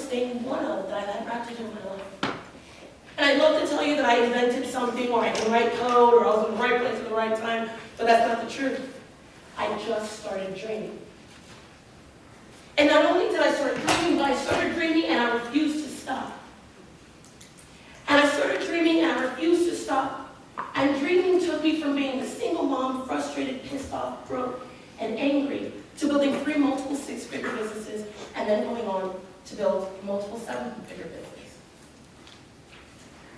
first thing, one of, that I've had practice in my life. And I'd love to tell you that I invented something, or I can write code, or I was in the right place at the right time, but that's not the truth. I just started dreaming. And not only did I start dreaming, but I started dreaming and I refused to stop. And I started dreaming and I refused to stop. And dreaming took me from being a single mom, frustrated, pissed off, broke, and angry, to building 3 multiple 6-figure businesses, and then going on to build multiple 7-figure businesses.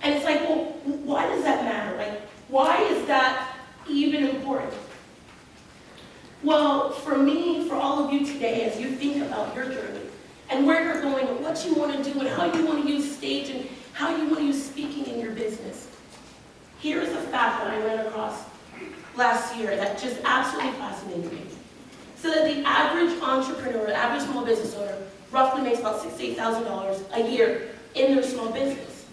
And it's like, well, why does that matter? Like, why is that even important? Well, for me, for all of you today, as you think about your journey, and where you're going, and what you want to do, and how you want to use stage, and how you want to use speaking in your business, here is a fact that I ran across last year that just absolutely fascinated me. So that the average entrepreneur, the average small business owner, roughly makes about $68,000 a year in their small business.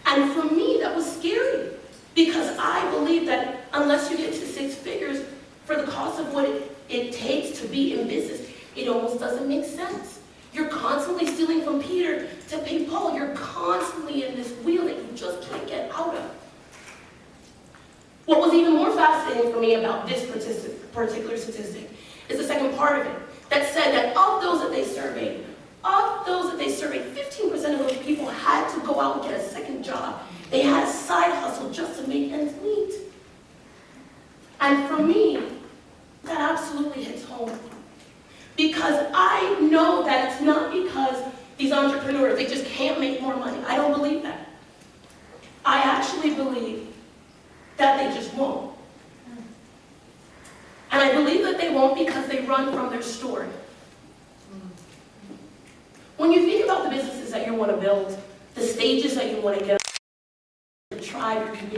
And for me, that was scary, because I believe that unless you get to 6 figures, for the cost of what it takes to be in business, it almost doesn't make sense. You're constantly stealing from Peter to pay Paul. You're constantly in this wheel that you just can't get out of. What was even more fascinating for me about this particular statistic is the second part of it, that said that of those that they surveyed, 15% of those people had to go out and get a second job. They had a side hustle just to make ends meet. And for me, that absolutely hits home. Because I know that it's not because these entrepreneurs, they just can't make more money. I don't believe that. I actually believe that they just won't. And I believe that they won't because they run from their story. When you think about the businesses that you want to build, the stages that you want to get, your tribe, your community,